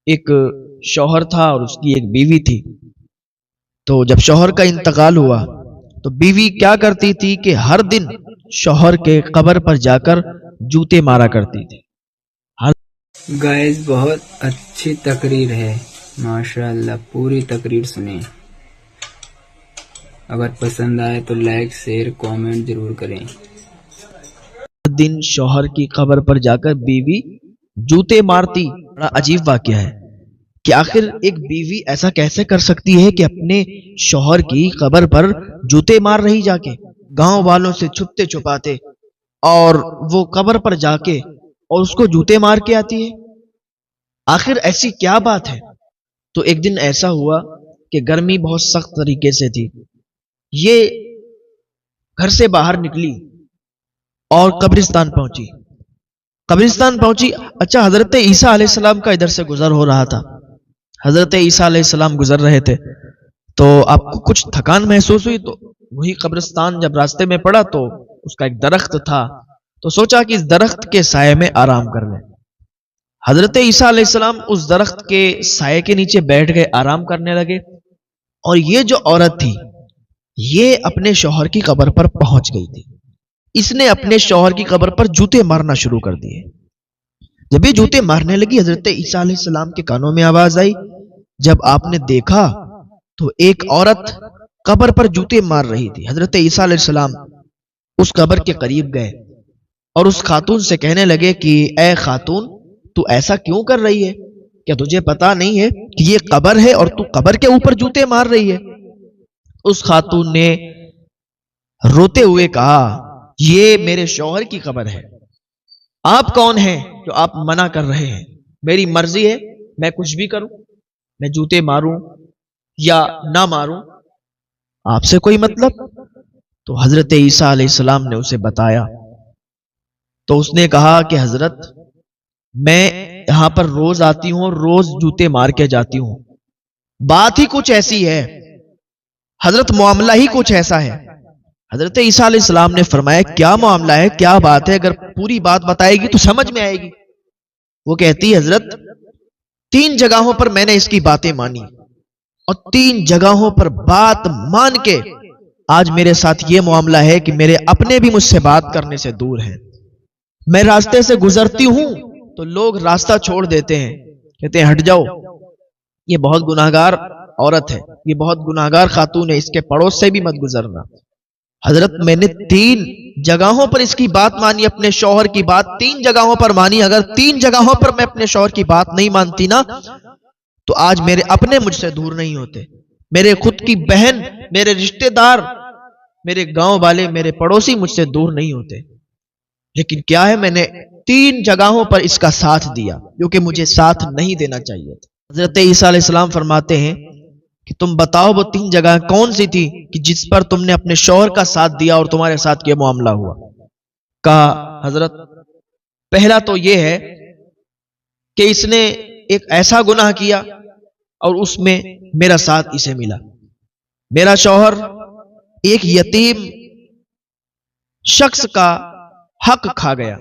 ایک شوہر تھا اور اس کی ایک بیوی تھی. تو جب شوہر کا انتقال ہوا تو بیوی کیا کرتی تھی کہ ہر دن شوہر کے قبر پر جا کر جوتے مارا کرتی تھی. گائز بہت اچھی تقریر ہے، ماشاءاللہ پوری تقریر سنیں. اگر پسند آئے تو لائک شیئر کامنٹ ضرور کریں. ہر دن شوہر کی قبر پر جا کر بیوی جوتے مارتی. بڑا عجیب واقعہ ہے کہ آخر ایک بیوی ایسا کیسے کر سکتی ہے کہ اپنے شوہر کی قبر پر جوتے مار رہی جا کے، گاؤں والوں سے چھپتے چھپاتے، اور وہ قبر پر جا کے اور اس کو جوتے مار کے آتی ہے. آخر ایسی کیا بات ہے؟ تو ایک دن ایسا ہوا کہ گرمی بہت سخت طریقے سے تھی. یہ گھر سے باہر نکلی اور قبرستان پہنچی. اچھا، حضرت عیسیٰ علیہ السلام کا ادھر سے گزر ہو رہا تھا. حضرت عیسیٰ علیہ السلام گزر رہے تھے تو آپ کو کچھ تھکان محسوس ہوئی، تو وہی قبرستان جب راستے میں پڑا تو اس کا ایک درخت تھا، تو سوچا کہ اس درخت کے سائے میں آرام کر لیں. حضرت عیسیٰ علیہ السلام اس درخت کے سائے کے نیچے بیٹھ گئے، آرام کرنے لگے. اور یہ جو عورت تھی یہ اپنے شوہر کی قبر پر پہنچ گئی تھی. اس نے اپنے شوہر کی قبر پر جوتے مارنا شروع کر دیے. جب یہ جوتے مارنے لگی، حضرت عیسیٰ علیہ السلام کے کانوں میں آواز آئی. جب آپ نے دیکھا تو ایک عورت قبر پر جوتے مار رہی تھی. حضرت عیسیٰ علیہ السلام اس قبر کے قریب گئے اور اس خاتون سے کہنے لگے کہ اے خاتون، تو ایسا کیوں کر رہی ہے؟ کیا تجھے پتا نہیں ہے کہ یہ قبر ہے اور تو قبر کے اوپر جوتے مار رہی ہے؟ اس خاتون نے روتے ہوئے کہا، یہ میرے شوہر کی قبر ہے. آپ کون ہیں جو آپ منع کر رہے ہیں؟ میری مرضی ہے، میں کچھ بھی کروں، میں جوتے ماروں یا نہ ماروں، آپ سے کوئی مطلب؟ تو حضرت عیسیٰ علیہ السلام نے اسے بتایا. تو اس نے کہا کہ حضرت، میں یہاں پر روز آتی ہوں اور روز جوتے مار کے جاتی ہوں. بات ہی کچھ ایسی ہے حضرت، معاملہ ہی کچھ ایسا ہے. حضرت عیسیٰ علیہ السلام نے فرمایا، کیا معاملہ ہے، کیا بات ہے؟ اگر پوری بات بتائے گی تو سمجھ میں آئے گی. وہ کہتی، حضرت 3 جگہوں پر میں نے اس کی باتیں مانی اور 3 جگہوں پر بات مان کے آج میرے ساتھ یہ معاملہ ہے کہ میرے اپنے بھی مجھ سے بات کرنے سے دور ہیں. میں راستے سے گزرتی ہوں تو لوگ راستہ چھوڑ دیتے ہیں، کہتے ہیں ہٹ جاؤ، یہ بہت گناہگار عورت ہے، یہ بہت گناہگار خاتون ہے، اس کے پڑوس سے بھی مت گزرنا. حضرت میں نے 3 جگہوں پر اس کی بات مانی، اپنے شوہر کی بات 3 جگہوں پر مانی. اگر 3 جگہوں پر میں اپنے شوہر کی بات نہیں مانتی نا تو آج میرے اپنے مجھ سے دور نہیں ہوتے، میرے خود کی بہن، میرے رشتہ دار، میرے گاؤں والے، میرے پڑوسی مجھ سے دور نہیں ہوتے. لیکن کیا ہے، میں نے 3 جگہوں پر اس کا ساتھ دیا جو کہ مجھے ساتھ نہیں دینا چاہیے تھا. حضرت عیسیٰ علیہ السلام فرماتے ہیں کہ تم بتاؤ وہ 3 جگہ کون سی تھی کہ جس پر تم نے اپنے شوہر کا ساتھ دیا اور تمہارے ساتھ یہ معاملہ ہوا؟ کہا، حضرت پہلا تو یہ ہے کہ اس نے ایک ایسا گناہ کیا اور اس میں میرا ساتھ اسے ملا. میرا شوہر ایک یتیم شخص کا حق کھا گیا.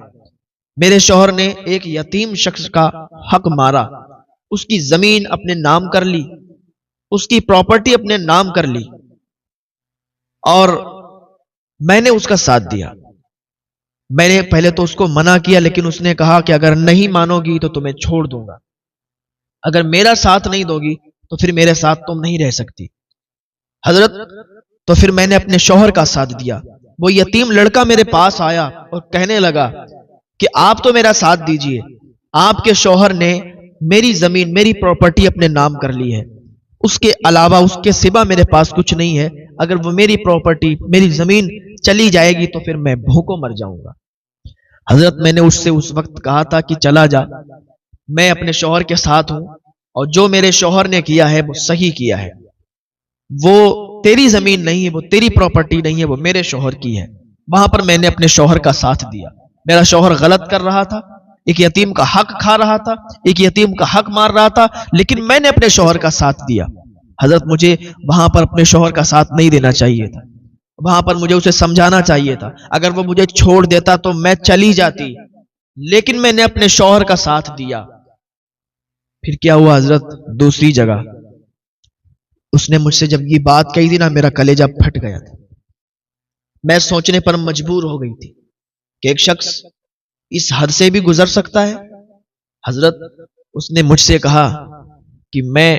میرے شوہر نے ایک یتیم شخص کا حق مارا، اس کی زمین اپنے نام کر لی، اس کی پراپرٹی اپنے نام کر لی، اور میں نے اس کا ساتھ دیا. میں نے پہلے تو اس کو منع کیا، لیکن اس نے کہا کہ اگر نہیں مانو گی تو تمہیں چھوڑ دوں گا، اگر میرا ساتھ نہیں دو گی تو پھر میرے ساتھ تم نہیں رہ سکتی. حضرت تو پھر میں نے اپنے شوہر کا ساتھ دیا. وہ یتیم لڑکا میرے پاس آیا اور کہنے لگا کہ آپ تو میرا ساتھ دیجئے، آپ کے شوہر نے میری زمین، میری پراپرٹی اپنے نام کر لی ہے، اس کے علاوہ، اس کے سوا میرے پاس کچھ نہیں ہے. اگر وہ میری پراپرٹی، میری زمین چلی جائے گی تو پھر میں بھوکوں مر جاؤں گا. حضرت میں نے اس سے اس وقت کہا تھا کہ چلا جا، میں اپنے شوہر کے ساتھ ہوں اور جو میرے شوہر نے کیا ہے وہ صحیح کیا ہے. وہ تیری زمین نہیں ہے، وہ تیری پراپرٹی نہیں ہے، وہ میرے شوہر کی ہے. وہاں پر میں نے اپنے شوہر کا ساتھ دیا. میرا شوہر غلط کر رہا تھا، ایک یتیم کا حق کھا رہا تھا، ایک یتیم کا حق مار رہا تھا، لیکن میں نے اپنے شوہر کا ساتھ دیا. حضرت مجھے وہاں پر اپنے شوہر کا ساتھ نہیں دینا چاہیے تھا، وہاں پر مجھے اسے سمجھانا چاہیے تھا. اگر وہ مجھے چھوڑ دیتا تو میں چلی جاتی، لیکن میں نے اپنے شوہر کا ساتھ دیا. پھر کیا ہوا حضرت، دوسری جگہ اس نے مجھ سے جب یہ بات کہی تھی نا، میرا کلیجہ پھٹ گیا تھا. میں سوچنے پر مجبور ہو گئی تھی کہ ایک شخص اس حد سے بھی گزر سکتا ہے. حضرت اس نے مجھ سے کہا کہ میں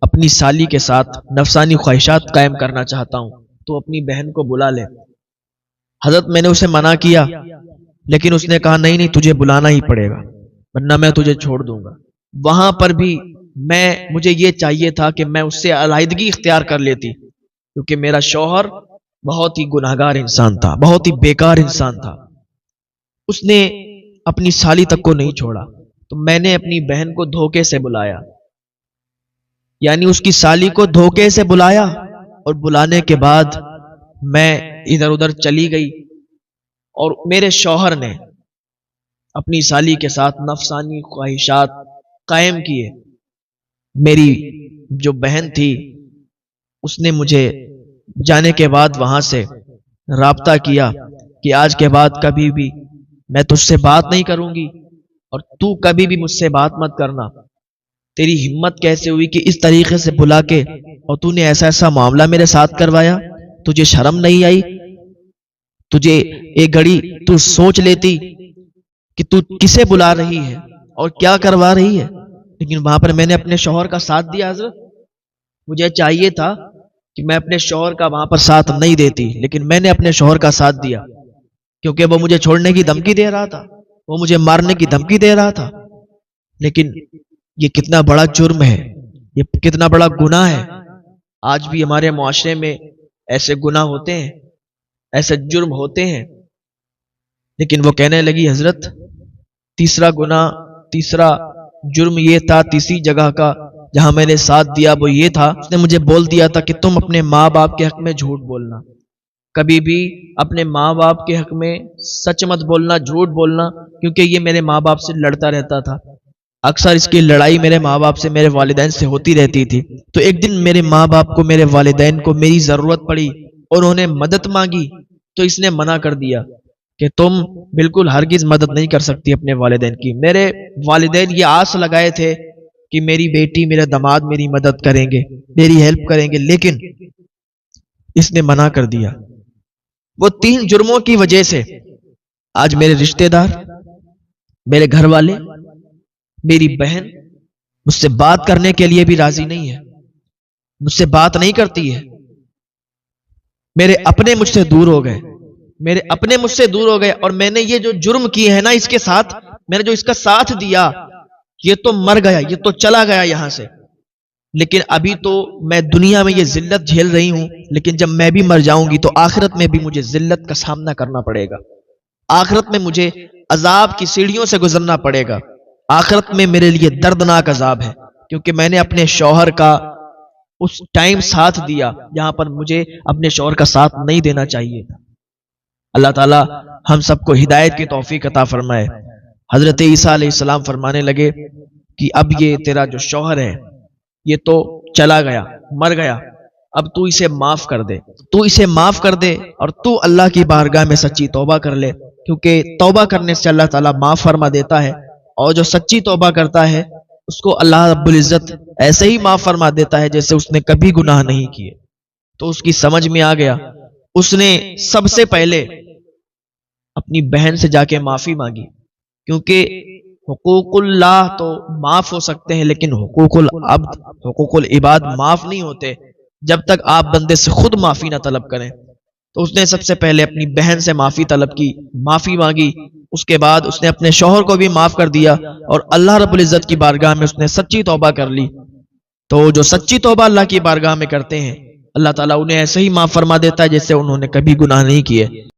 اپنی سالی کے ساتھ نفسانی خواہشات قائم کرنا چاہتا ہوں، تو اپنی بہن کو بلا لے. حضرت میں نے اسے منع کیا، لیکن اس نے کہا نہیں تجھے بلانا ہی پڑے گا ورنہ میں تجھے چھوڑ دوں گا. وہاں پر بھی مجھے یہ چاہیے تھا کہ میں اس سے علیحدگی اختیار کر لیتی، کیونکہ میرا شوہر بہت ہی گناہگار انسان تھا، بہت ہی بیکار انسان تھا. اس نے اپنی سالی تک کو نہیں چھوڑا. تو میں نے اپنی بہن کو دھوکے سے بلایا، یعنی اس کی سالی کو دھوکے سے بلایا، اور بلانے کے بعد میں ادھر ادھر چلی گئی، اور میرے شوہر نے اپنی سالی کے ساتھ نفسانی خواہشات قائم کیے. میری جو بہن تھی اس نے مجھے جانے کے بعد وہاں سے رابطہ کیا کہ آج کے بعد کبھی بھی میں تجھ سے بات نہیں کروں گی، اور تو کبھی بھی مجھ سے بات مت کرنا. تیری ہمت کیسے ہوئی کہ اس طریقے سے بلا کے اور تو نے ایسا معاملہ میرے ساتھ کروایا؟ تجھے شرم نہیں آئی؟ تجھے ایک گھڑی تو سوچ لیتی کہ تو کسے بلا رہی ہے اور کیا کروا رہی ہے. لیکن وہاں پر میں نے اپنے شوہر کا ساتھ دیا. حضرت مجھے چاہیے تھا کہ میں اپنے شوہر کا وہاں پر ساتھ نہیں دیتی، لیکن میں نے اپنے شوہر کا ساتھ دیا، کیونکہ وہ مجھے چھوڑنے کی دھمکی دے رہا تھا، وہ مجھے مارنے کی دھمکی دے رہا تھا. لیکن یہ کتنا بڑا جرم ہے، یہ کتنا بڑا گناہ ہے. آج بھی ہمارے معاشرے میں ایسے گناہ ہوتے ہیں، ایسے جرم ہوتے ہیں. لیکن وہ کہنے لگی حضرت تیسرا گناہ، تیسرا جرم یہ تھا، تیسری جگہ کا جہاں میں نے ساتھ دیا وہ یہ تھا، اس نے مجھے بول دیا تھا کہ تم اپنے ماں باپ کے حق میں جھوٹ بولنا، کبھی بھی اپنے ماں باپ کے حق میں سچ مت بولنا، جھوٹ بولنا، کیونکہ یہ میرے ماں باپ سے لڑتا رہتا تھا. اکثر اس کی لڑائی میرے ماں باپ سے، میرے والدین سے ہوتی رہتی تھی. تو ایک دن میرے ماں باپ کو، میرے والدین کو میری ضرورت پڑی، انہوں نے مدد مانگی، تو اس نے منع کر دیا کہ تم بالکل ہرگز مدد نہیں کر سکتی اپنے والدین کی. میرے والدین یہ آس لگائے تھے کہ میری بیٹی، میرے داماد میری مدد کریں گے، میری ہیلپ کریں گے، لیکن اس نے منع کر دیا. وہ 3 جرموں کی وجہ سے آج میرے رشتہ دار، میرے گھر والے، میری بہن مجھ سے بات کرنے کے لیے بھی راضی نہیں ہے، مجھ سے بات نہیں کرتی ہے. میرے اپنے مجھ سے دور ہو گئے، میرے اپنے مجھ سے دور ہو گئے. اور میں نے یہ جو جرم کیے ہیں نا، اس کے ساتھ میں نے جو اس کا ساتھ دیا، یہ تو مر گیا، یہ تو چلا گیا یہاں سے. لیکن ابھی تو میں دنیا میں یہ ذلت جھیل رہی ہوں، لیکن جب میں بھی مر جاؤں گی تو آخرت میں بھی مجھے ذلت کا سامنا کرنا پڑے گا. آخرت میں مجھے عذاب کی سیڑھیوں سے گزرنا پڑے گا. آخرت میں میرے لیے دردناک عذاب ہے، کیونکہ میں نے اپنے شوہر کا اس ٹائم ساتھ دیا جہاں پر مجھے اپنے شوہر کا ساتھ نہیں دینا چاہیے تھا. اللہ تعالی ہم سب کو ہدایت کی توفیق عطا فرمائے. حضرت عیسیٰ علیہ السلام فرمانے لگے کہ اب یہ تیرا جو شوہر ہے یہ تو چلا گیا، مر گیا، اب تو اسے معاف کر دے، تو اسے معاف کر دے، اور تو اللہ کی بارگاہ میں سچی توبہ کر لے، کیونکہ توبہ کرنے سے اللہ تعالیٰ معاف فرما دیتا ہے، اور جو سچی توبہ کرتا ہے اس کو اللہ رب العزت ایسے ہی معاف فرما دیتا ہے جیسے اس نے کبھی گناہ نہیں کیے. تو اس کی سمجھ میں آ گیا. اس نے سب سے پہلے اپنی بہن سے جا کے معافی مانگی، کیونکہ حقوق اللہ تو معاف ہو سکتے ہیں، لیکن حقوق العبد، حقوق العباد معاف نہیں ہوتے جب تک آپ بندے سے خود معافی نہ طلب کریں. تو اس نے سب سے پہلے اپنی بہن سے معافی طلب کی، معافی مانگی. اس کے بعد اس نے اپنے شوہر کو بھی معاف کر دیا، اور اللہ رب العزت کی بارگاہ میں اس نے سچی توبہ کر لی. تو جو سچی توبہ اللہ کی بارگاہ میں کرتے ہیں، اللہ تعالیٰ انہیں ایسے ہی معاف فرما دیتا ہے جیسے انہوں نے کبھی گناہ نہیں کیے.